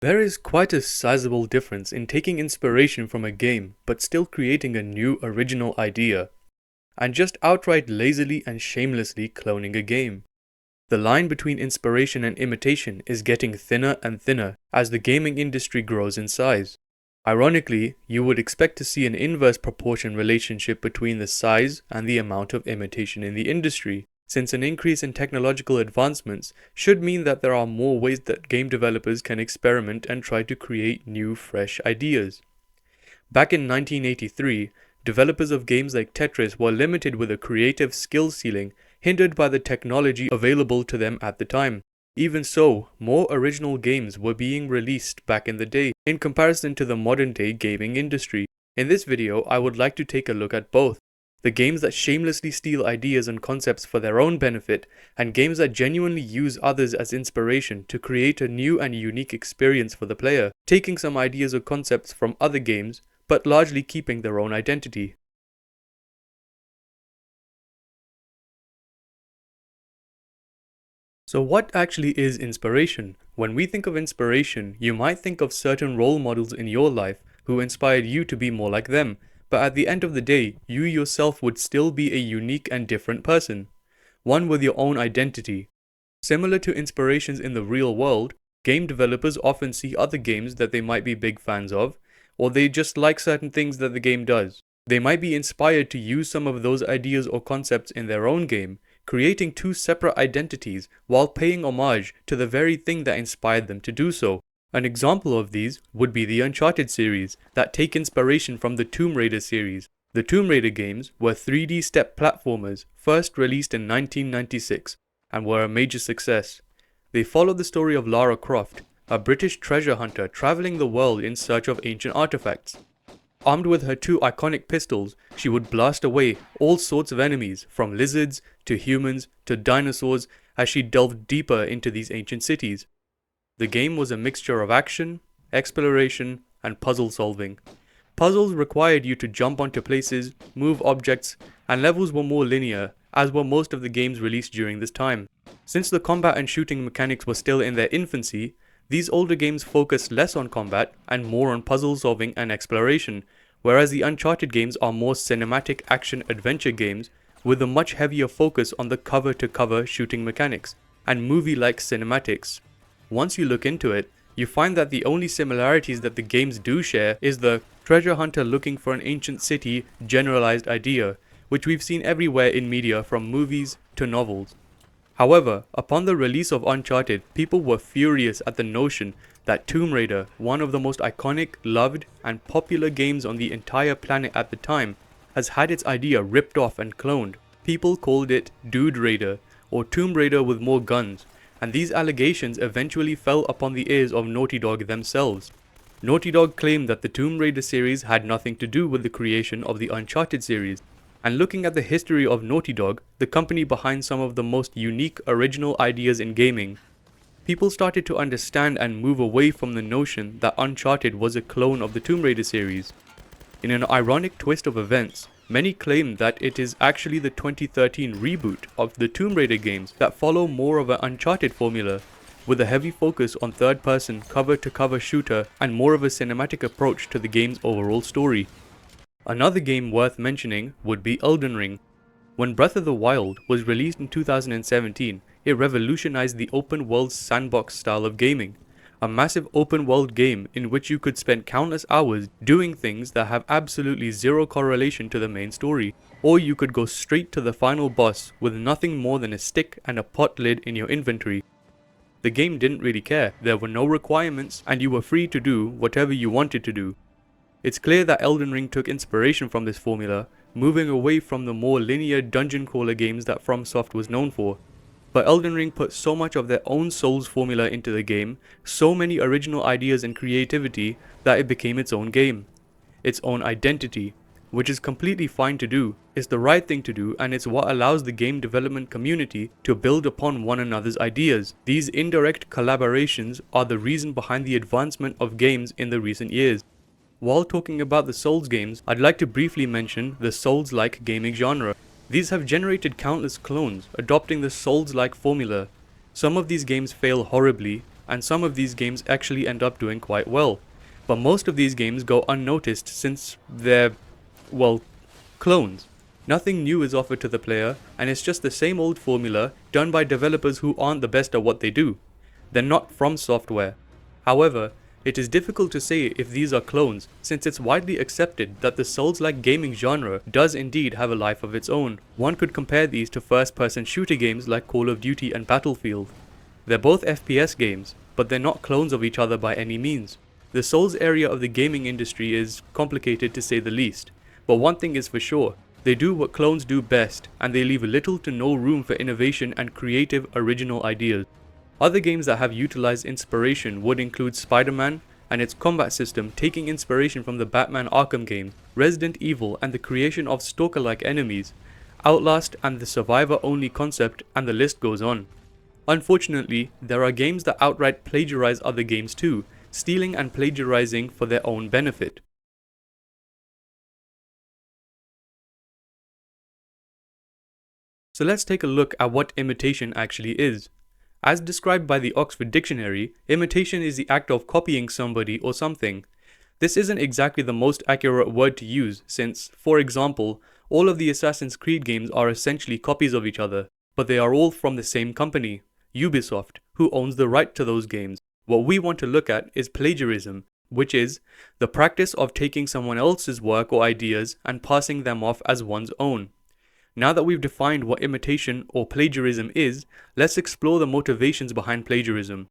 There is quite a sizable difference in taking inspiration from a game but still creating a new original idea, and just outright lazily and shamelessly cloning a game. The line between inspiration and imitation is getting thinner and thinner as the gaming industry grows in size. Ironically, you would expect to see an inverse proportion relationship between the size and the amount of imitation in the industry, since an increase in technological advancements should mean that there are more ways that game developers can experiment and try to create new, fresh ideas. Back in 1983, developers of games like Tetris were limited with a creative skill ceiling hindered by the technology available to them at the time. Even so, more original games were being released back in the day in comparison to the modern day gaming industry. In this video, I would like to take a look at both. The games that shamelessly steal ideas and concepts for their own benefit, and games that genuinely use others as inspiration to create a new and unique experience for the player, taking some ideas or concepts from other games, but largely keeping their own identity. So what actually is inspiration? When we think of inspiration, you might think of certain role models in your life who inspired you to be more like them, but at the end of the day, you yourself would still be a unique and different person, one with your own identity. Similar to inspirations in the real world, game developers often see other games that they might be big fans of, or they just like certain things that the game does. They might be inspired to use some of those ideas or concepts in their own game, creating two separate identities while paying homage to the very thing that inspired them to do so. An example of these would be the Uncharted series, that take inspiration from the Tomb Raider series. The Tomb Raider games were 3D step platformers, first released in 1996, and were a major success. They followed the story of Lara Croft, a British treasure hunter traveling the world in search of ancient artifacts. Armed with her two iconic pistols, she would blast away all sorts of enemies, from lizards to humans to dinosaurs, as she delved deeper into these ancient cities. The game was a mixture of action, exploration, and puzzle solving. Puzzles required you to jump onto places, move objects, and levels were more linear, as were most of the games released during this time. Since the combat and shooting mechanics were still in their infancy, these older games focused less on combat and more on puzzle solving and exploration, whereas the Uncharted games are more cinematic action-adventure games with a much heavier focus on the cover-to-cover shooting mechanics and movie-like cinematics. Once you look into it, you find that the only similarities that the games do share is the treasure hunter looking for an ancient city generalized idea, which we've seen everywhere in media from movies to novels. However, upon the release of Uncharted, people were furious at the notion that Tomb Raider, one of the most iconic, loved, and popular games on the entire planet at the time, has had its idea ripped off and cloned. People called it Dude Raider, or Tomb Raider with more guns, and these allegations eventually fell upon the ears of Naughty Dog themselves. Naughty Dog claimed that the Tomb Raider series had nothing to do with the creation of the Uncharted series, and looking at the history of Naughty Dog, the company behind some of the most unique original ideas in gaming, people started to understand and move away from the notion that Uncharted was a clone of the Tomb Raider series. In an ironic twist of events, many claim that it is actually the 2013 reboot of the Tomb Raider games that follow more of an Uncharted formula, with a heavy focus on third-person cover-to-cover shooter and more of a cinematic approach to the game's overall story. Another game worth mentioning would be Elden Ring. When Breath of the Wild was released in 2017, it revolutionized the open-world sandbox style of gaming. A massive open-world game in which you could spend countless hours doing things that have absolutely zero correlation to the main story. Or you could go straight to the final boss with nothing more than a stick and a pot lid in your inventory. The game didn't really care, there were no requirements, and you were free to do whatever you wanted to do. It's clear that Elden Ring took inspiration from this formula, moving away from the more linear dungeon crawler games that FromSoft was known for. But Elden Ring put so much of their own Souls formula into the game, so many original ideas and creativity, that it became its own game. Its own identity, which is completely fine to do, it's the right thing to do, and it's what allows the game development community to build upon one another's ideas. These indirect collaborations are the reason behind the advancement of games in the recent years. While talking about the Souls games, I'd like to briefly mention the Souls-like gaming genre. These have generated countless clones, adopting the Souls-like formula. Some of these games fail horribly, and some of these games actually end up doing quite well. But most of these games go unnoticed since they're, well, clones. Nothing new is offered to the player, and it's just the same old formula done by developers who aren't the best at what they do. They're not from software. However, it is difficult to say if these are clones, since it's widely accepted that the Souls-like gaming genre does indeed have a life of its own. One could compare these to first-person shooter games like Call of Duty and Battlefield. They're both FPS games, but they're not clones of each other by any means. The Souls area of the gaming industry is complicated to say the least, but one thing is for sure, they do what clones do best, and they leave little to no room for innovation and creative original ideas. Other games that have utilized inspiration would include Spider-Man and its combat system taking inspiration from the Batman Arkham games, Resident Evil and the creation of stalker-like enemies, Outlast and the survivor-only concept, and the list goes on. Unfortunately, there are games that outright plagiarize other games too, stealing and plagiarizing for their own benefit. So let's take a look at what imitation actually is. As described by the Oxford Dictionary, imitation is the act of copying somebody or something. This isn't exactly the most accurate word to use since, for example, all of the Assassin's Creed games are essentially copies of each other, but they are all from the same company, Ubisoft, who owns the right to those games. What we want to look at is plagiarism, which is the practice of taking someone else's work or ideas and passing them off as one's own. Now that we've defined what imitation or plagiarism is, let's explore the motivations behind plagiarism.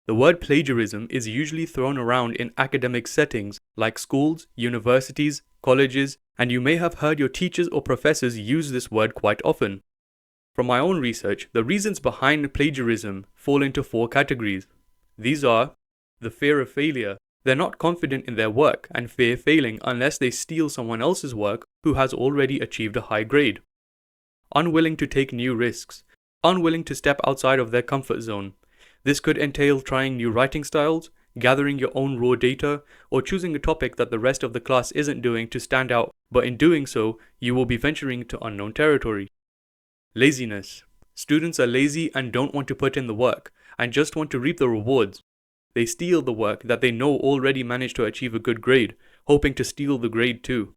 The word plagiarism is usually thrown around in academic settings like schools, universities, colleges, and you may have heard your teachers or professors use this word quite often. From my own research, the reasons behind plagiarism fall into 4 categories. These are the fear of failure. They're not confident in their work and fear failing unless they steal someone else's work who has already achieved a high grade. Unwilling to take new risks, unwilling to step outside of their comfort zone. This could entail trying new writing styles, gathering your own raw data, or choosing a topic that the rest of the class isn't doing to stand out, but in doing so, you will be venturing into unknown territory. Laziness. Students are lazy and don't want to put in the work, and just want to reap the rewards. They steal the work that they know already managed to achieve a good grade, hoping to steal the grade too.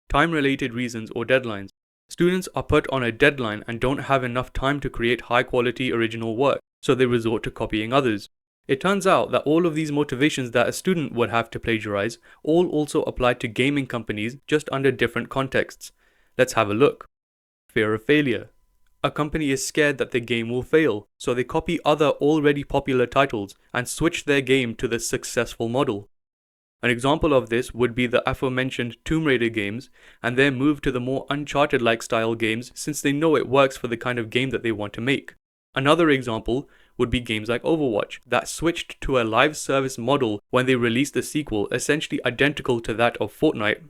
Time-related reasons or deadlines. Students are put on a deadline and don't have enough time to create high-quality original work, so they resort to copying others. It turns out that all of these motivations that a student would have to plagiarize all also apply to gaming companies, just under different contexts. Let's have a look. Fear of failure. A company is scared that the game will fail, so they copy other already popular titles and switch their game to the successful model. An example of this would be the aforementioned Tomb Raider games and their move to the more Uncharted-like style games since they know it works for the kind of game that they want to make. Another example would be games like Overwatch that switched to a live service model when they released a sequel essentially identical to that of Fortnite.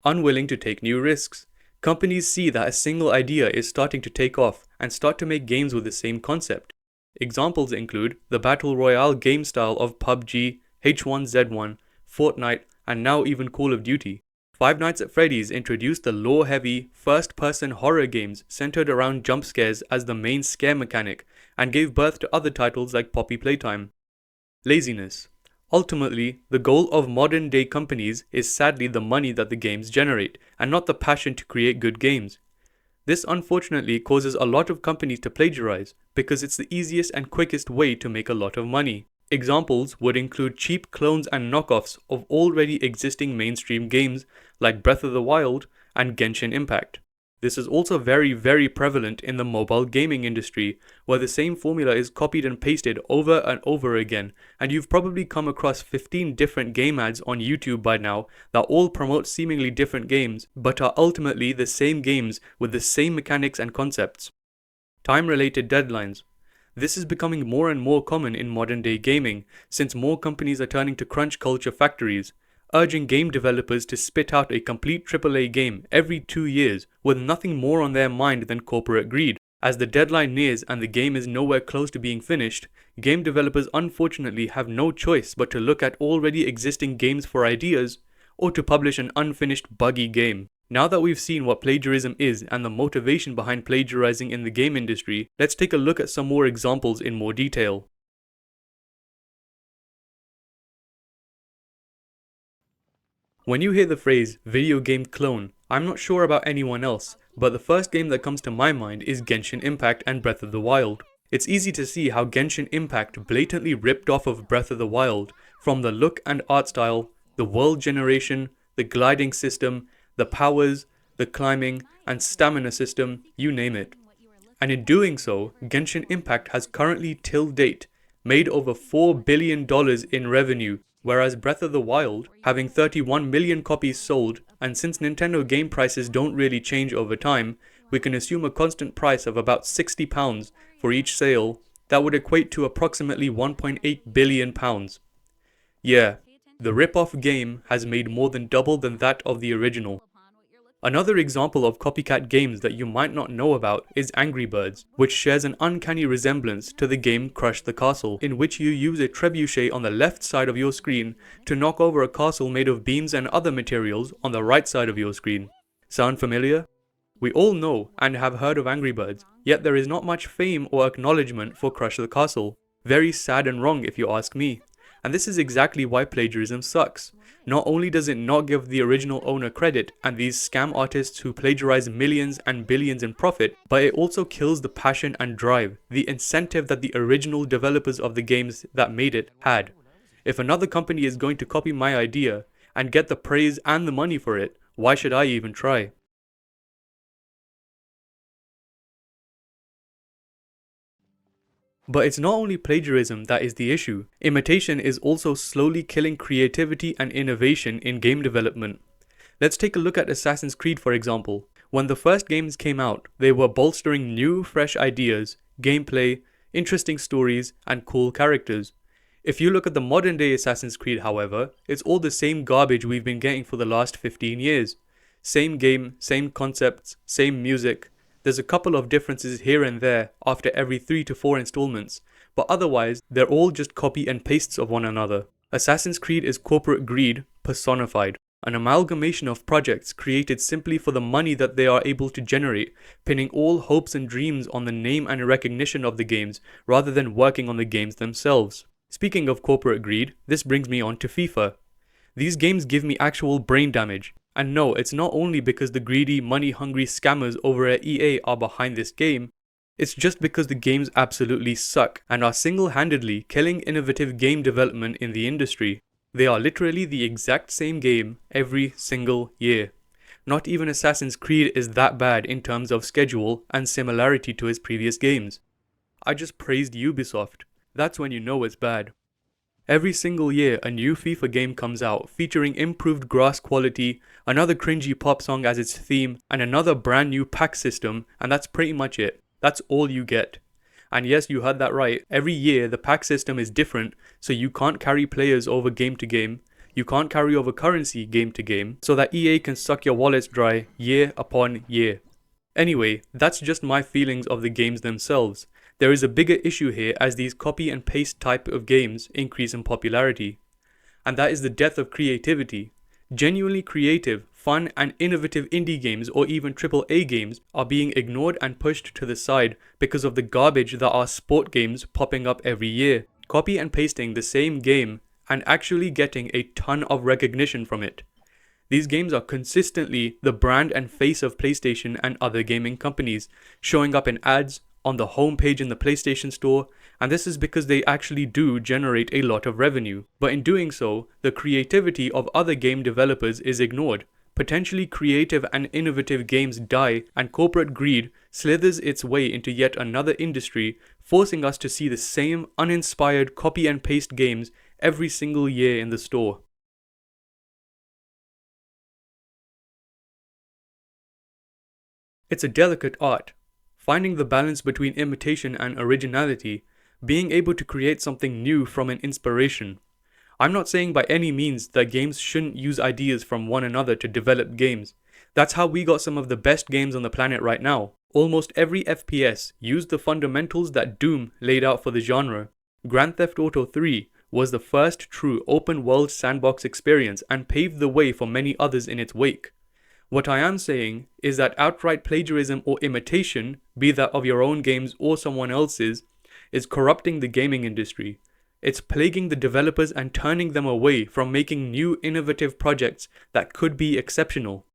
Unwilling to take new risks. Companies see that a single idea is starting to take off and start to make games with the same concept. Examples include the Battle Royale game style of PUBG, H1Z1, Fortnite, and now even Call of Duty. Five Nights at Freddy's introduced the lore-heavy, first-person horror games centered around jump scares as the main scare mechanic, and gave birth to other titles like Poppy Playtime. Laziness. Ultimately, the goal of modern-day companies is sadly the money that the games generate, and not the passion to create good games. This unfortunately causes a lot of companies to plagiarize, because it's the easiest and quickest way to make a lot of money. Examples would include cheap clones and knockoffs of already existing mainstream games like Breath of the Wild and Genshin Impact. This is also very prevalent in the mobile gaming industry, where the same formula is copied and pasted over and over again, and you've probably come across 15 different game ads on YouTube by now that all promote seemingly different games, but are ultimately the same games with the same mechanics and concepts. Time-related deadlines. This is becoming more and more common in modern day gaming, since more companies are turning to crunch culture factories, urging game developers to spit out a complete AAA game every 2 years with nothing more on their mind than corporate greed. As the deadline nears and the game is nowhere close to being finished, game developers unfortunately have no choice but to look at already existing games for ideas, or to publish an unfinished buggy game. Now that we've seen what plagiarism is and the motivation behind plagiarizing in the game industry, let's take a look at some more examples in more detail. When you hear the phrase video game clone, I'm not sure about anyone else, but the first game that comes to my mind is Genshin Impact and Breath of the Wild. It's easy to see how Genshin Impact blatantly ripped off of Breath of the Wild, from the look and art style, the world generation, the gliding system, the powers, the climbing, and stamina system, you name it. And in doing so, Genshin Impact has currently till date made over $4 billion in revenue, whereas Breath of the Wild, having 31 million copies sold, and since Nintendo game prices don't really change over time, we can assume a constant price of about £60 for each sale, that would equate to approximately £1.8 billion. Yeah, the rip-off game has made more than double than that of the original. Another example of copycat games that you might not know about is Angry Birds, which shares an uncanny resemblance to the game Crush the Castle, in which you use a trebuchet on the left side of your screen to knock over a castle made of beams and other materials on the right side of your screen. Sound familiar? We all know and have heard of Angry Birds, yet there is not much fame or acknowledgement for Crush the Castle. Very sad and wrong if you ask me. And this is exactly why plagiarism sucks. Not only does it not give the original owner credit and these scam artists who plagiarize millions and billions in profit, but it also kills the passion and drive, the incentive that the original developers of the games that made it had. If another company is going to copy my idea and get the praise and the money for it, why should I even try? But it's not only plagiarism that is the issue. Imitation is also slowly killing creativity and innovation in game development. Let's take a look at Assassin's Creed for example. When the first games came out, they were bolstering new, fresh ideas, gameplay, interesting stories, and cool characters. If you look at the modern day Assassin's Creed however, it's all the same garbage we've been getting for the last 15 years. Same game, same concepts, same music. There's a couple of differences here and there after every 3 to 4 installments, but otherwise they're all just copy and pastes of one another. Assassin's Creed is corporate greed personified, an amalgamation of projects created simply for the money that they are able to generate, pinning all hopes and dreams on the name and recognition of the games rather than working on the games themselves. Speaking of corporate greed, this brings me on to FIFA. These games give me actual brain damage. And no, it's not only because the greedy, money-hungry scammers over at EA are behind this game, it's just because the games absolutely suck and are single-handedly killing innovative game development in the industry. They are literally the exact same game every single year. Not even Assassin's Creed is that bad in terms of schedule and similarity to its previous games. I just praised Ubisoft. That's when you know it's bad. Every single year, a new FIFA game comes out, featuring improved grass quality, another cringy pop song as its theme, and another brand new pack system, and that's pretty much it. That's all you get. And yes, you heard that right, every year the pack system is different, so you can't carry players over game to game, you can't carry over currency game to game, so that EA can suck your wallets dry year upon year. Anyway, that's just my feelings of the games themselves. There is a bigger issue here as these copy and paste type of games increase in popularity. And that is the death of creativity. Genuinely creative, fun and innovative indie games or even AAA games are being ignored and pushed to the side because of the garbage that are sport games popping up every year. Copy and pasting the same game and actually getting a ton of recognition from it. These games are consistently the brand and face of PlayStation and other gaming companies, showing up in ads, on the homepage in the PlayStation Store, and this is because they actually do generate a lot of revenue. But in doing so, the creativity of other game developers is ignored. Potentially creative and innovative games die, and corporate greed slithers its way into yet another industry, forcing us to see the same uninspired copy and paste games every single year in the store. It's a delicate art. Finding the balance between imitation and originality, being able to create something new from an inspiration. I'm not saying by any means that games shouldn't use ideas from one another to develop games. That's how we got some of the best games on the planet right now. Almost every FPS used the fundamentals that Doom laid out for the genre. Grand Theft Auto 3 was the first true open-world sandbox experience and paved the way for many others in its wake. What I am saying is that outright plagiarism or imitation, be that of your own games or someone else's, is corrupting the gaming industry. It's plaguing the developers and turning them away from making new innovative projects that could be exceptional.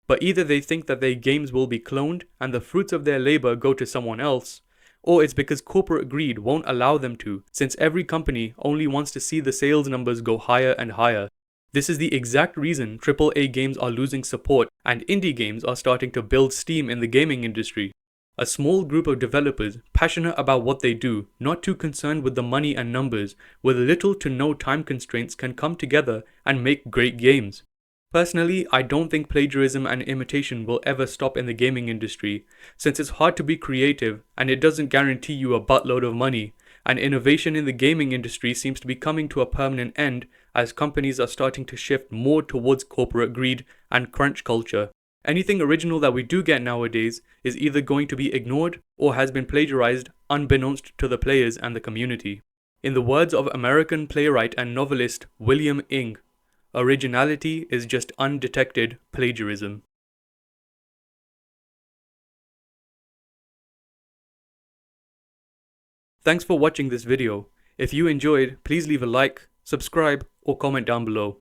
But either they think that their games will be cloned and the fruits of their labor go to someone else, or it's because corporate greed won't allow them to, since every company only wants to see the sales numbers go higher and higher. This is the exact reason AAA games are losing support and indie games are starting to build steam in the gaming industry. A small group of developers passionate about what they do, not too concerned with the money and numbers, with little to no time constraints can come together and make great games. Personally, I don't think plagiarism and imitation will ever stop in the gaming industry, since it's hard to be creative and it doesn't guarantee you a buttload of money, and innovation in the gaming industry seems to be coming to a permanent end as companies are starting to shift more towards corporate greed and crunch culture. Anything original that we do get nowadays is either going to be ignored or has been plagiarized unbeknownst to the players and the community. In the words of American playwright and novelist William Ing, originality is just undetected plagiarism. Thanks for watching this video. If you enjoyed, please leave a like, subscribe, or comment down below.